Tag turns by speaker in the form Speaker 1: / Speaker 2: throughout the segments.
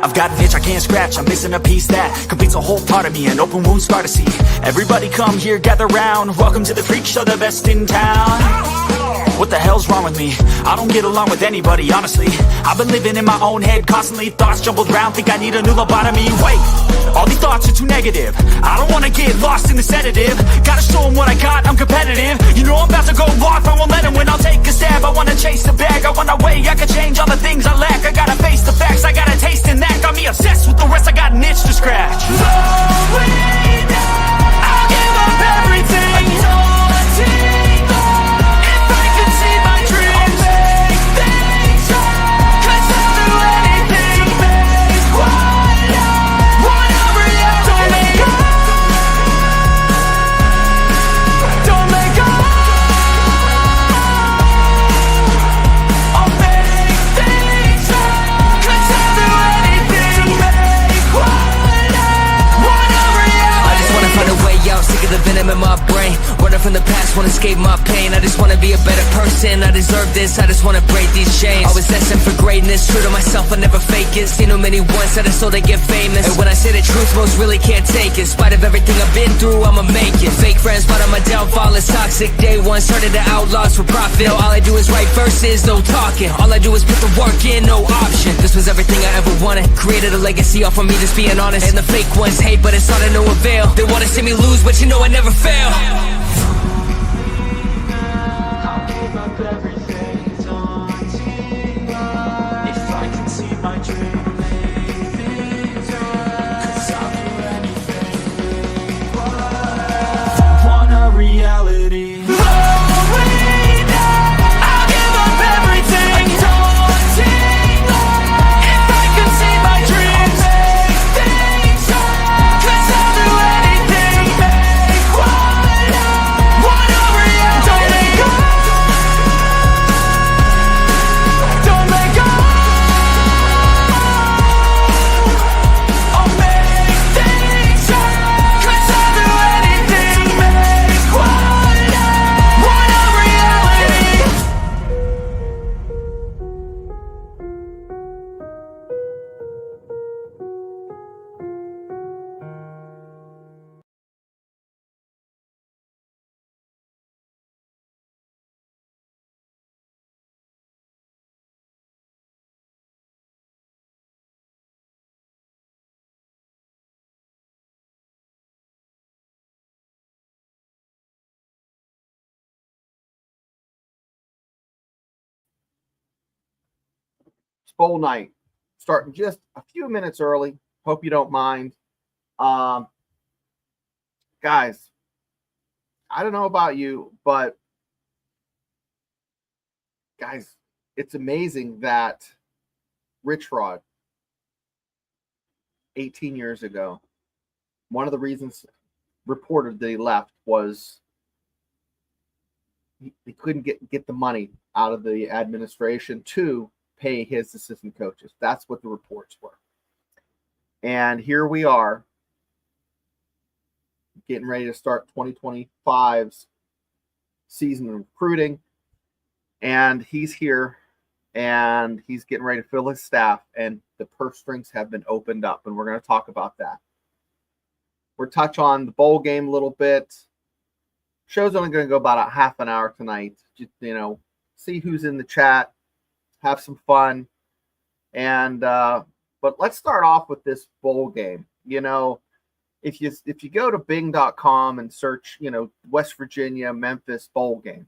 Speaker 1: I've got an itch I can't scratch, I'm missing a piece that completes a whole part of me, an open wound scar to see. Everybody come here, gather round, welcome to the freak show, the best in town. What the hell's wrong with me? I don't get along with anybody, honestly. I've been living in my own head constantly, thoughts jumbled round, think I need a new lobotomy. Wait, all these thoughts are too negative, I don't wanna get lost in the sedative. Gotta show them what I got, I'm competitive. You know I'm about to go off, I won't let them win, I'll take a stab. I wanna chase the bag, I wanna weigh, I can change all the things I lack. I gotta face the facts, I got a taste in that. Got me obsessed with the rest, I got an itch to scratch. I'll give up everything. If I could see my dreams, make things right. 'Cause I'll do anything to make what I want a reality. Don't let go. I'll make things right. 'Cause I'll do anything to make what I want a reality.
Speaker 2: I just wanna find a way out, sick of the venom in my brain. Running from the past, wanna escape my pain. I just wanna be a better person, I deserve this. I just wanna break these chains. Always destined for greatness, true to myself, I never fake it. Seen too many once that I so they get famous. And when I say the truth, most really can't take it. In spite of everything I've been through, I'ma make it. Fake friends, but on my downfall is toxic. Day one, started to outlaws for profit. Now all I do is write verses, no talking. All I do is put the work in, no option. This was everything I ever wanted. Created a legacy off of me, just being honest. And the fake ones hate, but it's all to no avail. They wanna see me lose, but you know I never fail.
Speaker 1: Reality. I'll give up everything. If I could see my dreams, make things right. 'Cause I'll do anything, make what I want a reality. Don't let go. Don't let go. I'll make things right. 'Cause I'll do anything to make what I want a reality.
Speaker 3: It's bowl night, starting just a few minutes early. Hope you don't mind. Guys, I don't know about you, but guys, it's amazing that Rich Rod, 18 years ago, one of the reasons reported that he left was he couldn't get the money out of the administration to pay his assistant coaches. That's what the reports were. And here we are getting ready to start 2025's season of recruiting. And he's here and he's getting ready to fill his staff, and the purse strings have been opened up. And we're going to talk about that. We'll touch on the bowl game a little bit. Show's only going to go about a half an hour tonight. Just, see who's in the chat, have some fun. And but let's start off with this bowl game. If you go to bing.com and search, West Virginia, Memphis bowl game,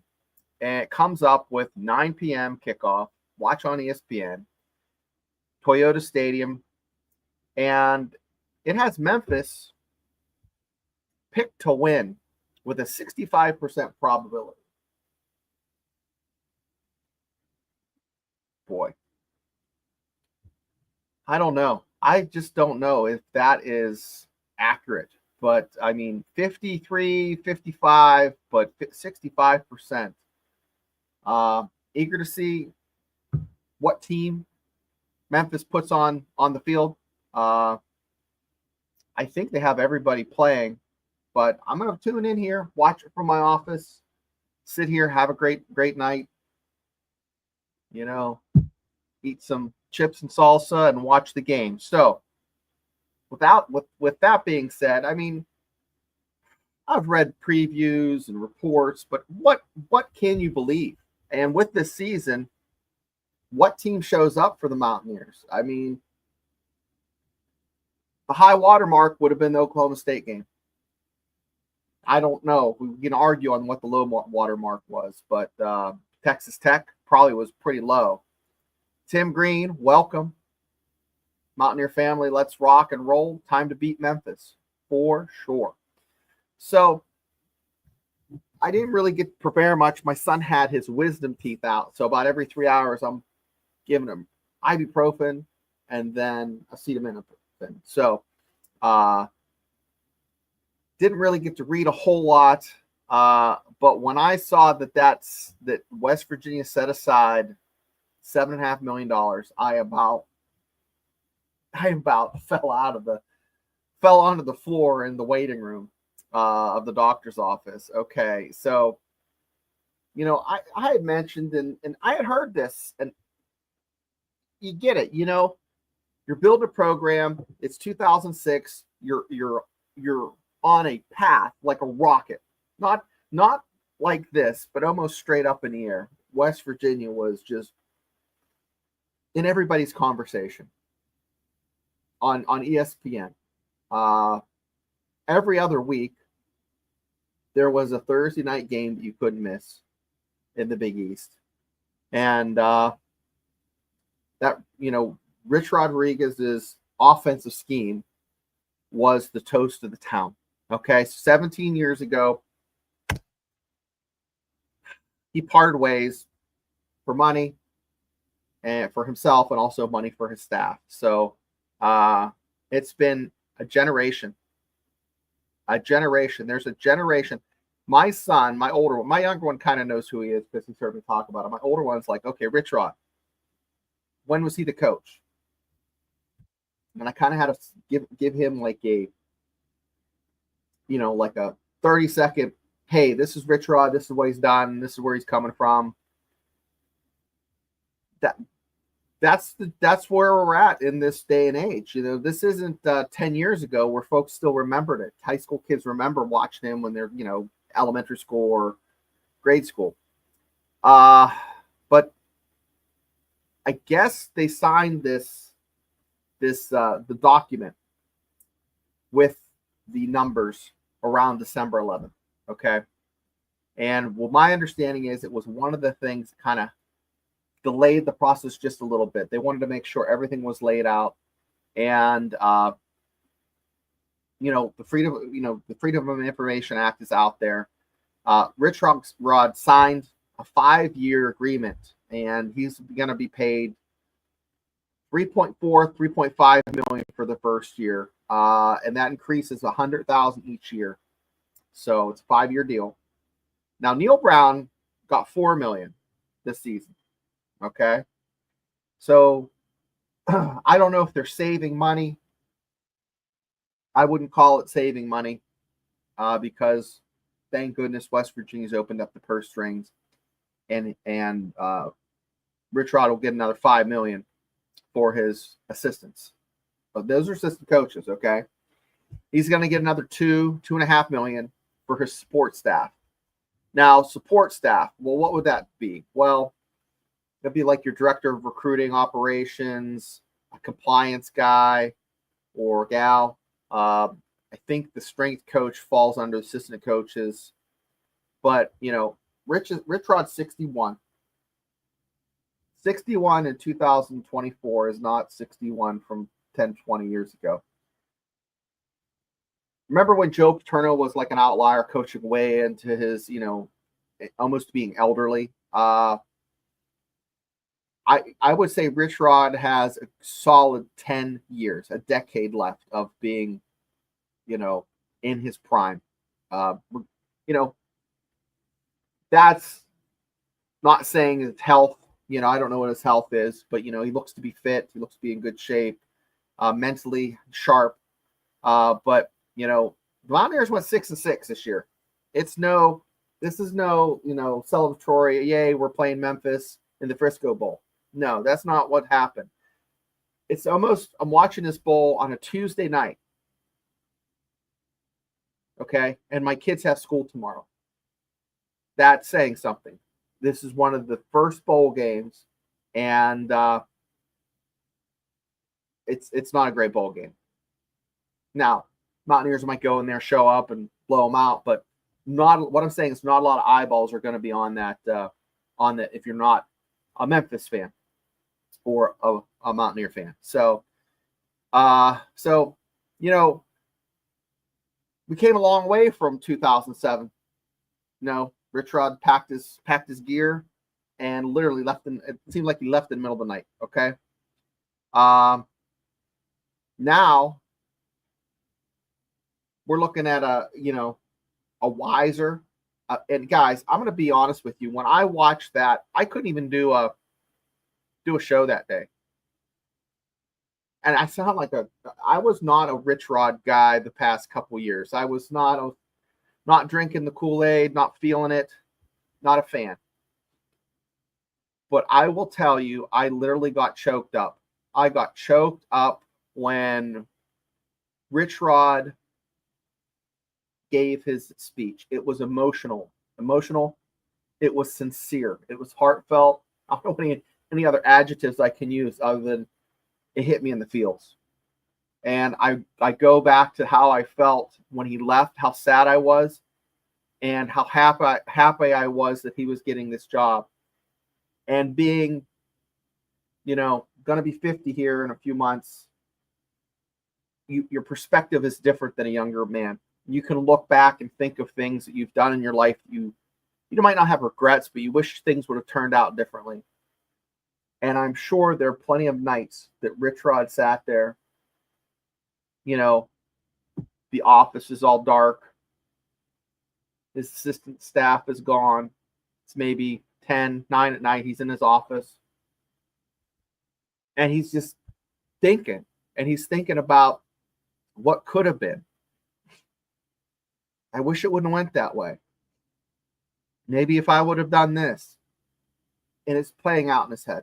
Speaker 3: and it comes up with 9 p.m. kickoff, watch on ESPN, Toyota Stadium, and it has Memphis picked to win with a 65% probability. Boy, I don't know. I just don't know if that is accurate. But, 53, 55, but 65%. Eager to see what team Memphis puts on the field. I think they have everybody playing. But I'm going to tune in here, watch it from my office, sit here, have a great night. Eat some chips and salsa and watch the game. So with that being said, I mean, I've read previews and reports, but what can you believe? And with this season, what team shows up for the Mountaineers? I mean, the high water mark would have been the Oklahoma State game. I don't know. We can argue on what the low water mark was, but Texas Tech probably was pretty low. Tim Green, welcome. Mountaineer family, let's rock and roll. Time to beat Memphis, for sure. So I didn't really get to prepare much. My son had his wisdom teeth out, so about every 3 hours I'm giving him ibuprofen and then acetaminophen. So didn't really get to read a whole lot, but when I saw that West Virginia set aside $7.5 million, I about fell onto the floor in the waiting room of the doctor's office. Okay, so I had mentioned and I had heard this, and you get it. You're building a program. It's 2006. You're on a path like a rocket, not like this, but almost straight up in the air. West Virginia was just in everybody's conversation on ESPN. Every other week, there was a Thursday night game that you couldn't miss in the Big East. And Rich Rodriguez's offensive scheme was the toast of the town. Okay, 17 years ago, he parted ways for money and for himself, and also money for his staff. So it's been a generation. There's a generation. My son, my younger one kind of knows who he is because he's heard me talk about him. My older one's like, okay, Rich Rod, when was he the coach? And I kind of had to give him like a 30-second, hey, this is Rich Rod, this is what he's done, this is where he's coming from. That's where we're at in this day and age. This isn't 10 years ago where folks still remembered it. High school kids remember watching him when they're, elementary school or grade school. But I guess they signed the document with the numbers around December 11th. Okay. And my understanding is it was one of the things that kind of delayed the process just a little bit. They wanted to make sure everything was laid out, and the Freedom of Information Act is out there. Rich Rod signed a 5-year agreement, and he's going to be paid $3.5 million for the first year, and that increases $100,000 each year. So it's a 5-year deal. Now Neil Brown got $4 million this season. Okay, so I don't know if they're saving money. I wouldn't call it saving money because thank goodness West Virginia's opened up the purse strings, and Rich Rod will get another $5 million for his assistants. But those are assistant coaches. Okay, he's going to get another $2.5 million for his support staff. Now, support staff. Well, what would that be? Well, it'd be like your director of recruiting operations, a compliance guy or gal. I think the strength coach falls under assistant coaches. But, Rich Rod's 61. 61 in 2024 is not 61 from 10, 20 years ago. Remember when Joe Paterno was like an outlier coaching way into his, almost being elderly? I would say Rich Rod has a solid 10 years, a decade left of being, in his prime. That's not saying his health, I don't know what his health is, but, he looks to be fit. He looks to be in good shape, mentally sharp. But, the Mountaineers went 6-6 this year. This is no, celebratory, yay, we're playing Memphis in the Frisco Bowl. No, that's not what happened. It's almost, I'm watching this bowl on a Tuesday night. Okay. And my kids have school tomorrow. That's saying something. This is one of the first bowl games, and it's not a great bowl game. Now, Mountaineers might go in there, show up, and blow them out, but not. What I'm saying is, not a lot of eyeballs are going to be on that. If you're not a Memphis fan or a Mountaineer fan. So we came a long way from 2007. Rich Rod packed his gear and literally left. It seemed like he left in the middle of the night. Okay. Now we're looking at a wiser. And guys, I'm going to be honest with you. When I watched that, I couldn't even do a show that day. And I sound like I was not a Rich Rod guy the past couple years. I was not drinking the Kool-Aid, not feeling it, not a fan. But I will tell you, I literally got choked up. I got choked up when Rich Rod gave his speech. It was emotional. It was sincere. It was heartfelt. I don't know any other adjectives I can use other than it hit me in the feels. And I go back to how I felt when he left, how sad I was, and how happy I was that he was getting this job. And being, going to be 50 here in a few months, your perspective is different than a younger man. You can look back and think of things that you've done in your life. You might not have regrets, but you wish things would have turned out differently. And I'm sure there are plenty of nights that Rich Rod sat there. The office is all dark. His assistant staff is gone. It's maybe 9 at night. He's in his office. And he's just thinking. And he's thinking about what could have been. I wish it wouldn't have went that way. Maybe if I would have done this. And it's playing out in his head.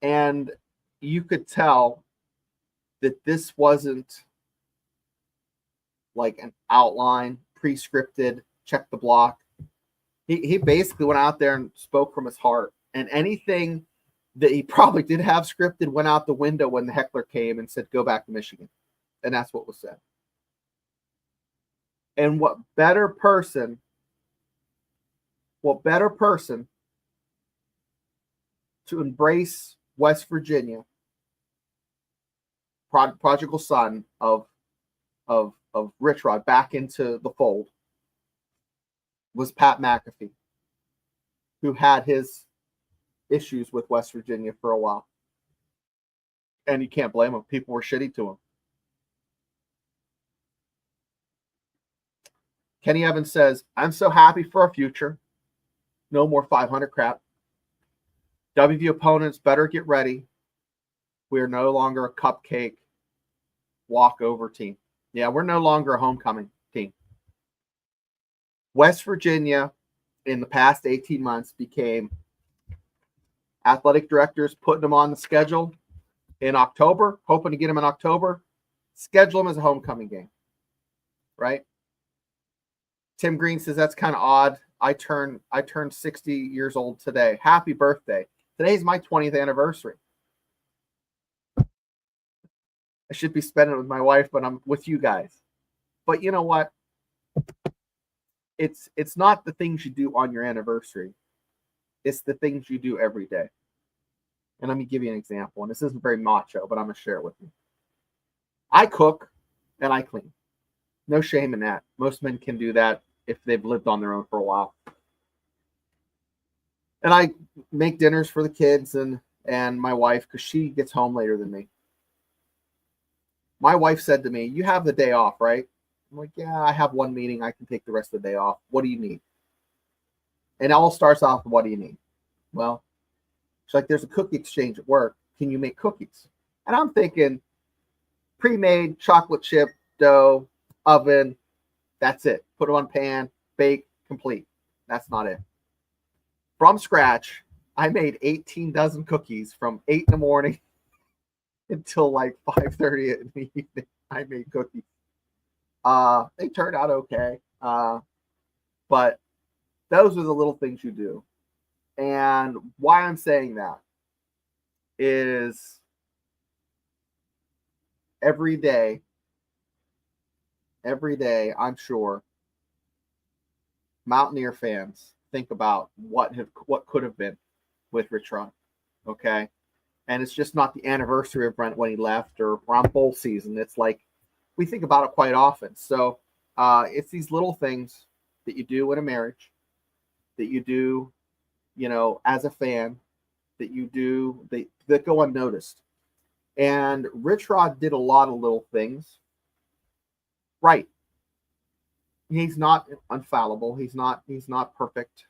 Speaker 3: And you could tell that this wasn't like an outline, pre-scripted, check the block. He basically went out there and spoke from his heart. And anything that he probably did have scripted went out the window when the heckler came and said, go back to Michigan. And that's what was said. And what better person to embrace West Virginia, prodigal son of Rich Rod, back into the fold, was Pat McAfee, who had his issues with West Virginia for a while. And you can't blame him. People were shitty to him. Kenny Evans says, I'm so happy for our future. No more 500 crap. WV opponents better get ready. We are no longer a cupcake walkover team. Yeah, we're no longer a homecoming team. West Virginia, in the past 18 months, became athletic directors putting them on the schedule in October, hoping to get them in October. Schedule them as a homecoming game, right? Tim Green says that's kind of odd. I turned 60 years old today. Happy birthday. Today's my 20th anniversary. I should be spending it with my wife, but I'm with you guys. But you know what? It's not the things you do on your anniversary. It's the things you do every day. And let me give you an example. And this isn't very macho, but I'm going to share it with you. I cook and I clean. No shame in that. Most men can do that if they've lived on their own for a while. And I make dinners for the kids and my wife, because she gets home later than me. My wife said to me, you have the day off, right? I'm like, yeah, I have one meeting. I can take the rest of the day off. What do you need? And it all starts off with, what do you need? Well, she's like, there's a cookie exchange at work. Can you make cookies? And I'm thinking, pre-made chocolate chip dough, oven, that's it. Put it on pan, bake, complete. That's not it. From scratch, I made 18 dozen cookies from 8 in the morning until like 5:30 in the evening. I made cookies. They turned out okay. But those are the little things you do. And why I'm saying that is every day, I'm sure Mountaineer fans think about what could have been with Rich Rod. Okay. And it's just not the anniversary of Brent when he left or around bowl season. It's like we think about it quite often. So it's these little things that you do in a marriage, that you do, as a fan, that you do that go unnoticed. And Rich Rod did a lot of little things. Right. He's not infallible. He's not perfect.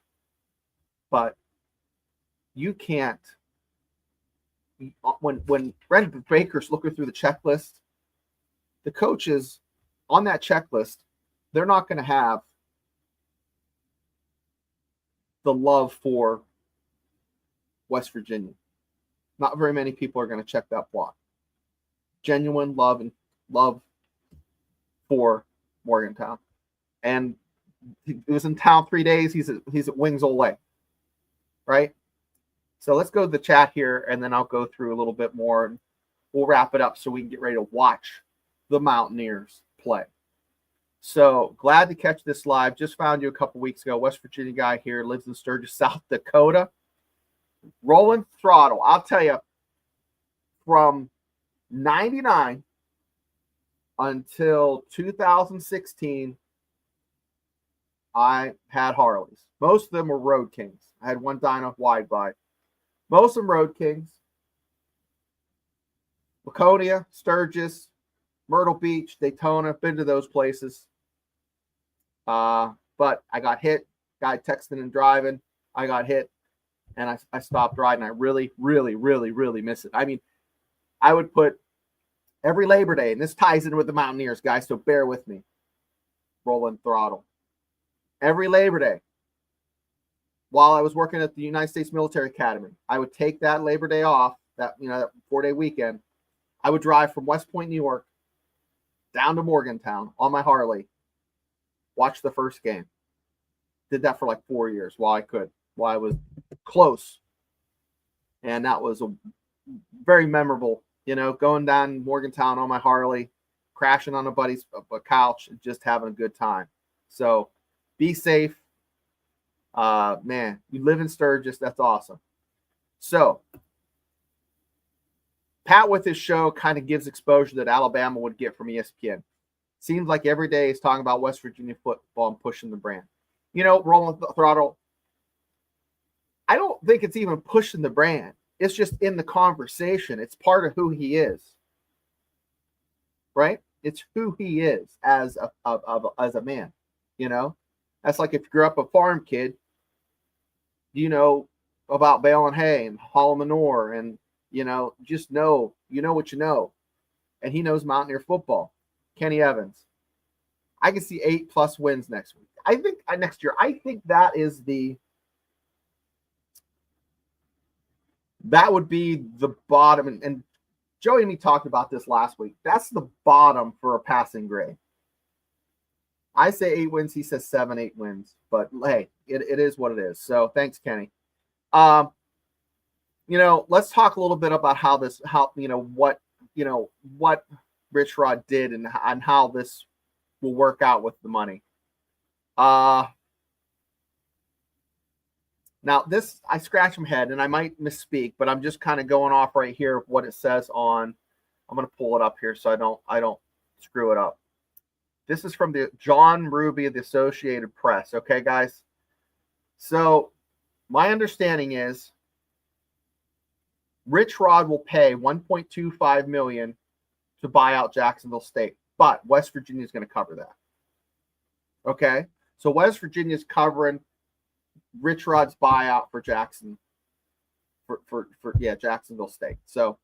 Speaker 3: But you can't. When Brent Baker's looking through the checklist, the coaches on that checklist, they're not going to have the love for West Virginia. Not very many people are going to check that block. Genuine love for Morgantown. And he was in town 3 days. He's at Wings Ole Way, right? So let's go to the chat here, and then I'll go through a little bit more, and we'll wrap it up so we can get ready to watch the Mountaineers play. So glad to catch this live. Just found you a couple weeks ago. West Virginia guy here, lives in Sturgis, South Dakota. Rolling throttle. I'll tell you, from 99 until 2016, I had Harleys. Most of them were Road Kings. I had one Dyna wide body. Most of them Road Kings. Laconia, Sturgis, Myrtle Beach, Daytona, been to those places. But I got hit. Guy texting and driving. I got hit, and I stopped riding. I really, really, really, really miss it. I mean, I would put every Labor Day, and this ties in with the Mountaineers, guys, so bear with me. Rolling throttle. Every Labor Day, while I was working at the United States Military Academy, I would take that Labor Day off, that 4-day weekend. I would drive from West Point, New York, down to Morgantown on my Harley, watch the first game. Did that for like 4 years while I was close. And that was a very memorable, going down Morgantown on my Harley, crashing on a buddy's couch, and just having a good time. So be safe. Man, you live in Sturgis. That's awesome. So Pat with his show kind of gives exposure that Alabama would get from ESPN. Seems like every day he's talking about West Virginia football and pushing the brand. Rolling the throttle. I don't think it's even pushing the brand. It's just in the conversation. It's part of who he is. Right? It's who he is as a man. That's like if you grew up a farm kid, you know about baling hay and hauling manure, and just know what you know. And he knows Mountaineer football. Kenny Evans. I can see 8+ wins next week. I think next year. I think that would be the bottom. And Joey and me talked about this last week. That's the bottom for a passing grade. I say 8 wins. He says 7-8 wins. But hey, it is what it is. So thanks, Kenny. Let's talk a little bit about what Rich Rod did and how this will work out with the money. Now this, I scratch my head and I might misspeak, but I'm just kind of going off right here of what it says on. I'm going to pull it up here so I don't screw it up. This is from the John Ruby of the Associated Press. Okay, guys. So my understanding is Rich Rod will pay $1.25 million to buy out Jacksonville State, but West Virginia is going to cover that. Okay, so West Virginia is covering Rich Rod's buyout for Jacksonville State. So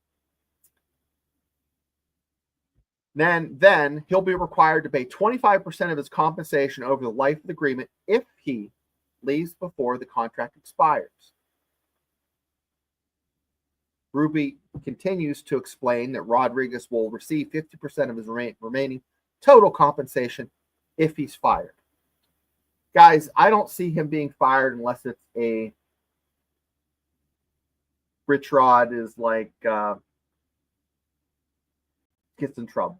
Speaker 3: then he'll be required to pay 25% of his compensation over the life of the agreement if he leaves before the contract expires. Ruby continues to explain that Rodriguez will receive 50% of his remaining total compensation if he's fired. Guys, I don't see him being fired unless it's a Rich Rod is like gets in trouble.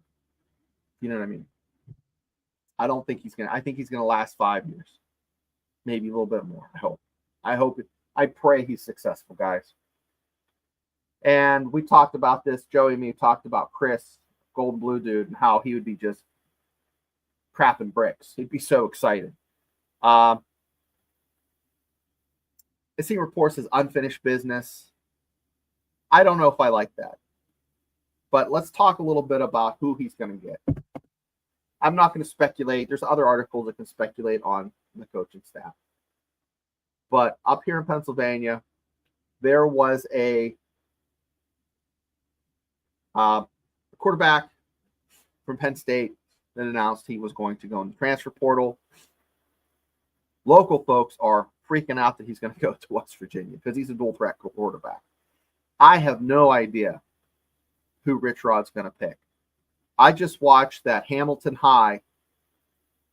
Speaker 3: You know what I mean? I don't think he's gonna. I think he's gonna last 5 years, maybe a little bit more. I hope. I pray he's successful, guys. And we talked about this. Joey and me talked about Chris, Golden Blue Dude, and how he would be just crapping bricks. He'd be so excited. As he reports his unfinished business, I don't know if I like that. But let's talk a little bit about who he's going to get. I'm not going to speculate. There's other articles that can speculate on the coaching staff. But up here in Pennsylvania, there was a quarterback from Penn State that announced he was going to go in the transfer portal. Local folks are freaking out that he's going to go to West Virginia because he's a dual threat quarterback. I have no idea who Rich Rod's going to pick. I just watched that Hamilton High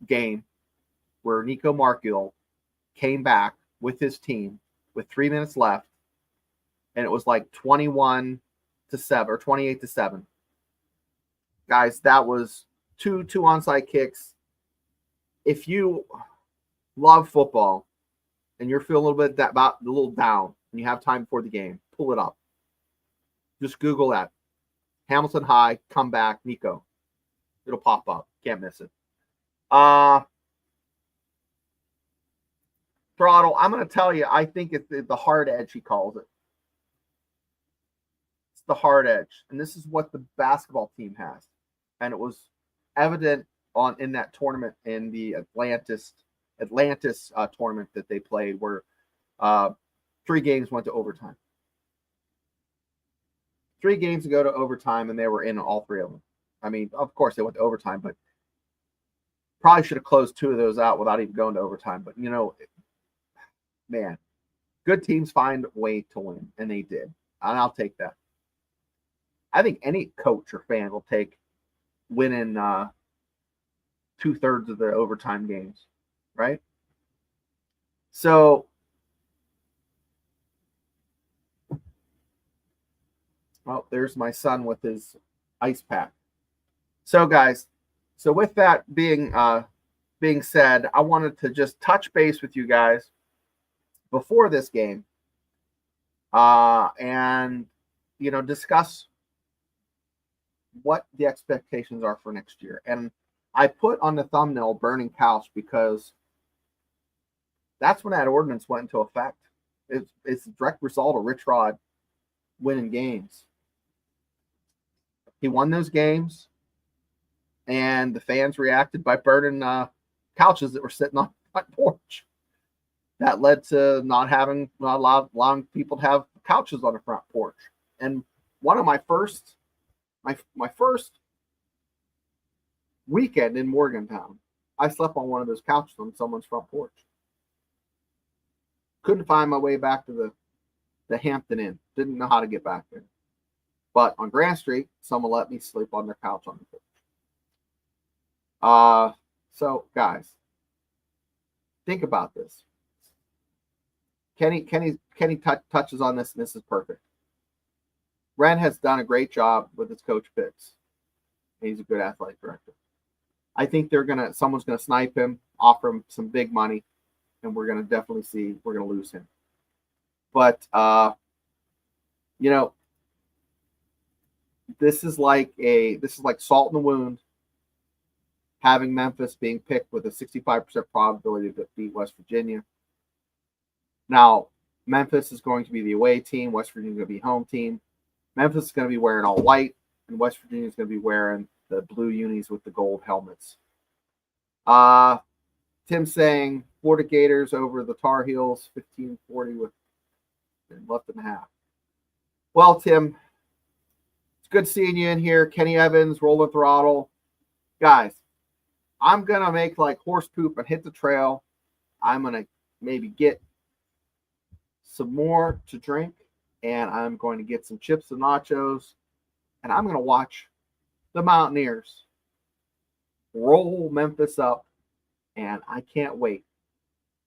Speaker 3: game where Nico Markiel came back with his team with 3 minutes left, and it was like 21-7 or 28-7. Guys, that was two onside kicks. If you love football and you're feeling a little down and you have time before the game, pull it up. Just Google that. Hamilton High, comeback, Nico. It'll pop up. Can't miss it. Throttle, I'm going to tell you, I think it's the hard edge, he calls it. It's the hard edge. And this is what the basketball team has. And it was evident in that tournament in the Atlantis tournament that they played where 3 games went to overtime. 3 games to go to overtime, and they were in all 3 of them. I mean, of course, they went to overtime, but probably should have closed 2 of those out without even going to overtime. But, man, good teams find a way to win, and they did. And I'll take that. I think any coach or fan will take winning 2/3 of the overtime games, right? So, well, there's my son with his ice pack. So, guys, with that being said, I wanted to just touch base with you guys before this game, and discuss what the expectations are for next year. And I put on the thumbnail "burning couch" because that's when that ordinance went into effect. It's a direct result of Rich Rod winning games. He won those games, and the fans reacted by burning couches that were sitting on the front porch. That led to not allowing people to have couches on the front porch. And one of my first weekend in Morgantown, I slept on one of those couches on someone's front porch. Couldn't find my way back to the Hampton Inn. Didn't know how to get back there. But on Grand Street, someone let me sleep on their couch on the porch. So, guys, think about this. Kenny touches on this, and this is perfect. Ren has done a great job with his coach picks. He's a good athletic director. I think someone's gonna snipe him, offer him some big money, and we're gonna definitely lose him. But this is like salt in the wound, having Memphis being picked with a 65% probability to beat West Virginia. Now, Memphis is going to be the away team. West Virginia is going to be home team. Memphis is going to be wearing all white, and West Virginia is going to be wearing the blue unis with the gold helmets. Tim saying Florida Gators over the Tar Heels, 15-40 with left and a half. Well, Tim, it's good seeing you in here. Kenny Evans, Rolling Throttle. Guys, I'm going to make like horse poop and hit the trail. I'm going to maybe get some more to drink, and I'm going to get some chips and nachos, and I'm going to watch the Mountaineers roll Memphis up, and I can't wait,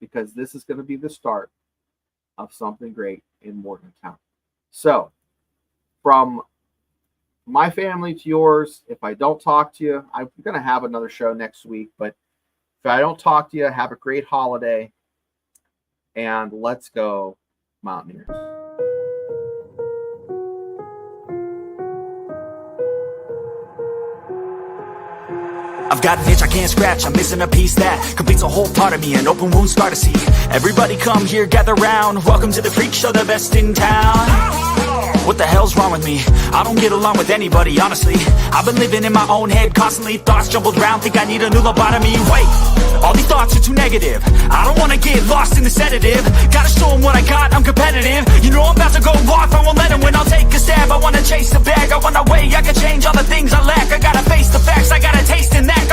Speaker 3: because this is going to be the start of something great in Morgantown. So, from my family to yours, if I don't talk to you, I'm going to have another show next week, but if I don't talk to you, have a great holiday, and let's go Mountaineers.
Speaker 1: I've got an itch I can't scratch, I'm missing a piece that completes a whole part of me, an open wound scar to see. Everybody come here, gather round, welcome to the freak show, the best in town. What the hell's wrong with me? I don't get along with anybody, honestly. I've been living in my own head constantly, thoughts jumbled around, think I need a new lobotomy. Wait, all these thoughts are too negative, I don't wanna get lost in the sedative. Gotta show them what I got, I'm competitive. You know I'm about to go off, I won't let them win, I'll take a stab. I wanna chase the bag, I wanna weigh, I can change all the things I lack. I gotta face the facts, I got a taste in that.